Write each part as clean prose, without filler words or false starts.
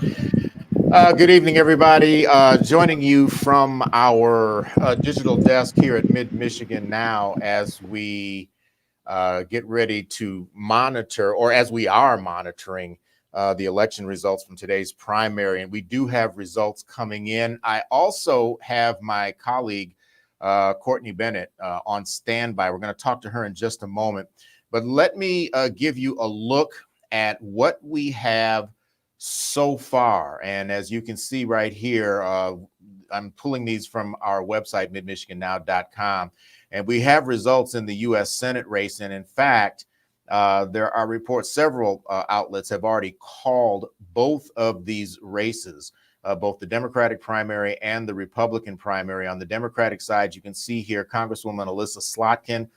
Good evening, everybody. Joining you from our digital desk here at Mid Michigan now as we get ready to monitor, or as we are monitoring, the election results from today's primary. And we do have results coming in. I also have my colleague, Courtney Bennett, on standby. We're going to talk to her in just a moment. But let me give you a look at what we have so far. And as you can see right here, I'm pulling these from our website, midmichigannow.com. And we have results in the U.S. Senate race. And in fact, there are reports, several outlets have already called both of these races, both the Democratic primary and the Republican primary. On the Democratic side, you can see here Congresswoman Alyssa Slotkin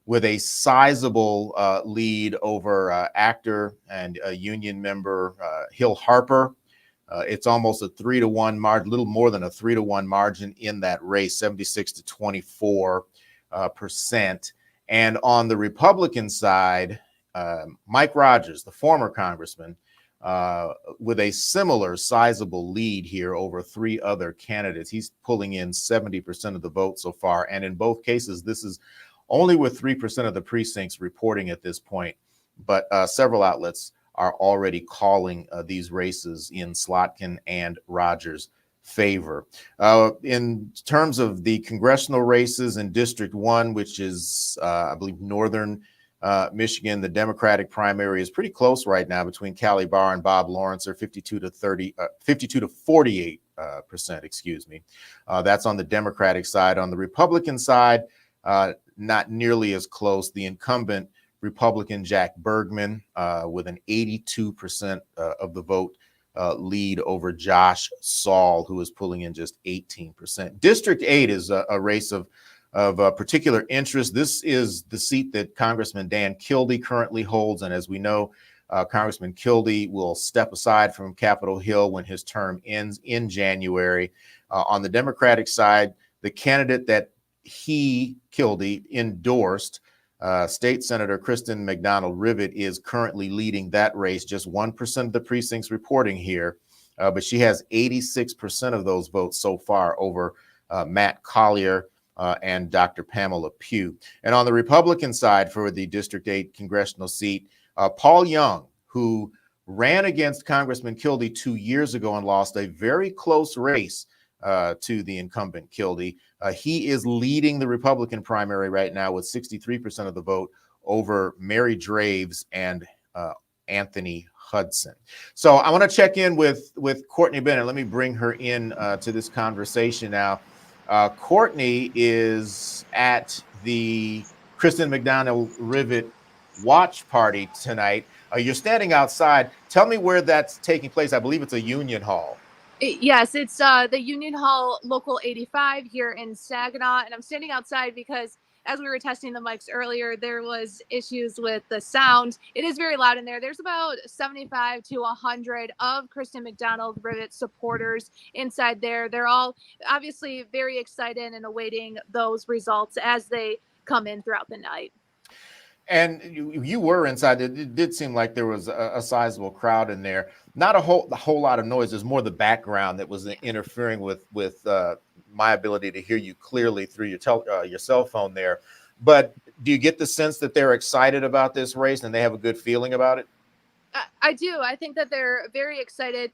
with a sizable lead over actor and union member Hill Harper. It's almost a 3-to-1 margin, a little more than a 3-to-1 margin in that race, 76 to 24%. And on the Republican side, Mike Rogers, the former congressman, with a similar sizable lead here over three other candidates. He's pulling in 70% of the vote so far. And in both cases, this is only with 3% of the precincts reporting at this point, but several outlets are already calling these races in Slotkin and Rogers' favor. In terms of the congressional races in District 1, which is, I believe, northern Michigan, the Democratic primary is pretty close right now between Callie Barr and Bob Lawrence. They're 52 to 48%, excuse me. That's on the Democratic side. On the Republican side, not nearly as close. The incumbent Republican Jack Bergman with an 82% of the vote lead over Josh Saul, who is pulling in just 18%. District 8 is a race of particular interest. This is the seat that Congressman Dan Kildee currently holds. And as we know, Congressman Kildee will step aside from Capitol Hill when his term ends in January. On the Democratic side, the candidate that Kildee endorsed, State Senator Kristen McDonald-Rivet, is currently leading that race. Just 1% of the precincts reporting here, but she has 86% of those votes so far over Matt Collier and Dr. Pamela Pugh. And on the Republican side for the District 8 congressional seat, Paul Young, who ran against Congressman Kildee 2 years ago and lost a very close race to the incumbent Kildee. He is leading the Republican primary right now with 63% of the vote over Mary Draves and Anthony Hudson. So I want to check in with Courtney Bennett. Let me bring her in to this conversation now. Courtney is at the Kristen McDonald-Rivet watch party tonight. You're standing outside. Tell me where that's taking place. I believe it's a Union Hall. Yes, it's the Union Hall Local 85 here in Saginaw, and I'm standing outside because as we were testing the mics earlier, there was issues with the sound. It is very loud in there. There's about 75 to 100 of Kristen McDonald-Rivet supporters inside there. They're all obviously very excited and awaiting those results as they come in throughout the night. And you were inside. It did seem like there was a sizable crowd in there. Not a whole lot of noise. There's more the background that was interfering with my ability to hear you clearly through your cell phone there. But do you get the sense that they're excited about this race and they have a good feeling about it? I do. I think that they're very excited.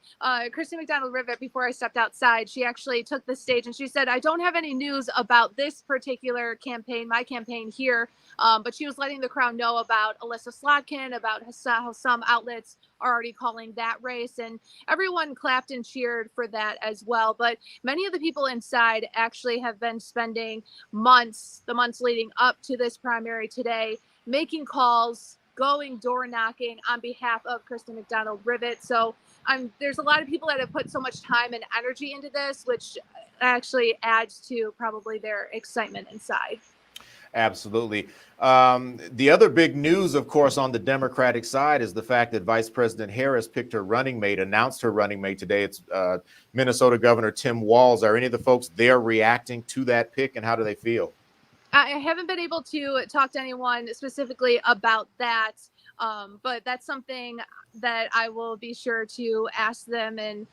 Kristen McDonald-Rivet, before I stepped outside, she actually took the stage and she said, I don't have any news about this particular campaign, my campaign here, but she was letting the crowd know about Alyssa Slotkin, about how some outlets are already calling that race, and everyone clapped and cheered for that as well. But many of the people inside actually have been spending the months leading up to this primary today, making calls, going door knocking on behalf of Kristen McDonald-Rivet. So there's a lot of people that have put so much time and energy into this, which actually adds to probably their excitement inside. Absolutely. The other big news, of course, on the Democratic side is the fact that Vice President Harris picked her running mate, announced her running mate today. It's Minnesota Governor Tim Walz. Are any of the folks there reacting to that pick, and how do they feel? I haven't been able to talk to anyone specifically about that. But that's something that I will be sure to ask them and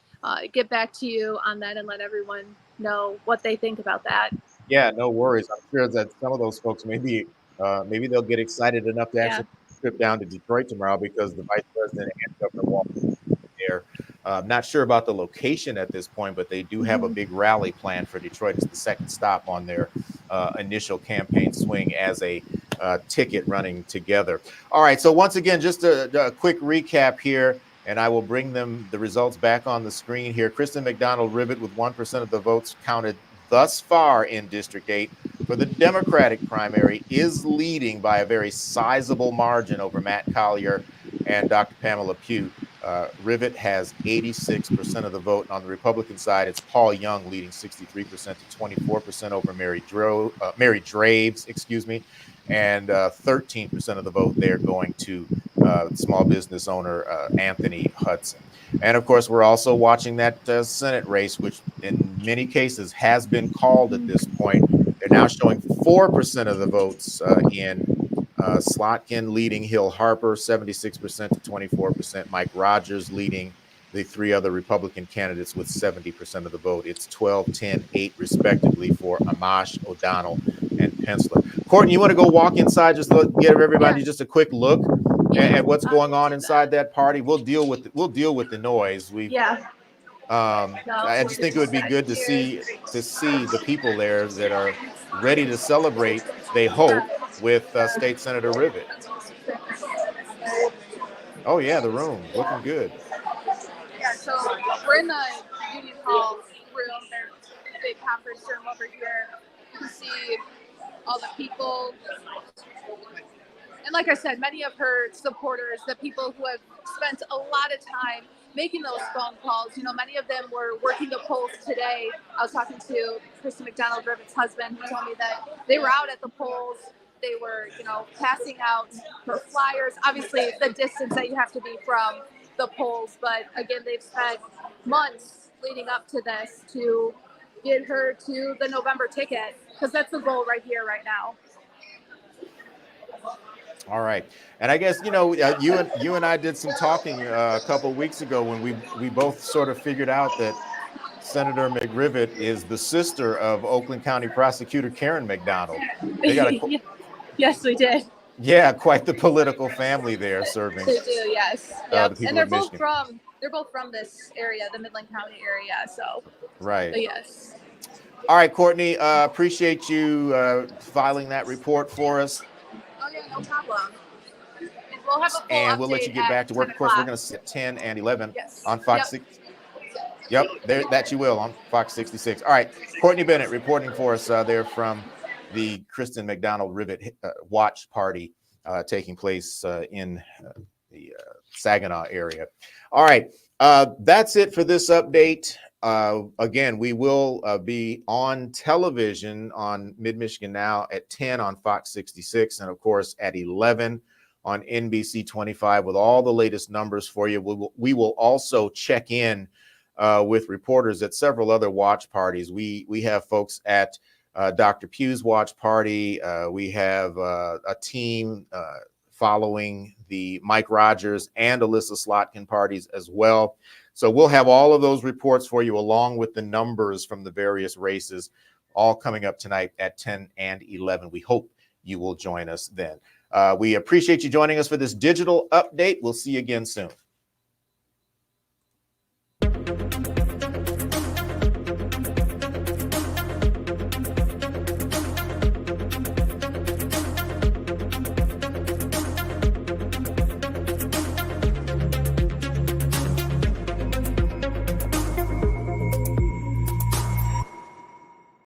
get back to you on that and let everyone know what they think about that. Yeah, no worries. I'm sure that some of those folks maybe they'll get excited enough to Yeah. actually trip down to Detroit tomorrow because the vice president and Governor Walker there. Not sure about the location at this point, but they do have a big rally planned for Detroit. It's the second stop on their initial campaign swing as a ticket running together. All right. So once again, just a quick recap here, and I will bring the results back on the screen here. Kristen McDonald-Rivet with 1% of the votes counted thus far in District 8 for the Democratic primary is leading by a very sizable margin over Matt Collier and Dr. Pamela Pugh. Rivet has 86% of the vote. And on the Republican side, it's Paul Young leading 63% to 24% over Mary Draves, and 13% of the vote there going to small business owner Anthony Hudson. And of course, we're also watching that Senate race, which in many cases has been called at this point. They're now showing 4% of the votes in Slotkin leading Hill Harper 76% to 24%. Mike Rogers leading the three other Republican candidates with 70% of the vote. It's 12, 10, 8 respectively for Amash, O'Donnell, and Pensler. Courtney, you want to go walk inside, just give everybody just a quick look at what's going on inside that party? We'll deal with the noise. I just think it would be good to see the people there that are ready to celebrate, they hope, with State Senator Rivet. Oh yeah, the room looking good. Yeah, so we're in the Union Hall room. There's a big conference room over here. You can see all the people. And like I said, many of her supporters, the people who have spent a lot of time making those phone calls, many of them were working the polls today. I was talking to Kristen McDonald-Rivet's husband, who told me that they were out at the polls. They were, passing out her flyers. Obviously, the distance that you have to be from the polls. But again, they've spent months leading up to this to get her to the November ticket, because that's the goal right here, right now. All right, and I guess you and I did some talking a couple of weeks ago when we both sort of figured out that Senator McRivet is the sister of Oakland County Prosecutor Karen McDonald. They got Yes, we did. Yeah, quite the political family there serving. They do, yes. Yep. The people and they're of both Michigan. they're both from this area, the Midland County area. So right. But yes. All right, Courtney. Appreciate you filing that report for us. Oh yeah, no problem. And we'll have a full and we'll let you get back to work. Of course, we're going to see at 10 and 11 on Fox 6. Yep, there that you will on Fox 66. All right, Courtney Bennett reporting for us there from the Kristen McDonald-Rivet watch party taking place in the Saginaw area. All right, that's it for this update. Again, we will be on television on Mid-Michigan Now at 10 on Fox 66, and of course at 11 on NBC 25 with all the latest numbers for you. We will also check in with reporters at several other watch parties. We have folks at Dr. Pugh's watch party. We have a team following the Mike Rogers and Alyssa Slotkin parties as well. So we'll have all of those reports for you along with the numbers from the various races all coming up tonight at 10 and 11. We hope you will join us then. We appreciate you joining us for this digital update. We'll see you again soon.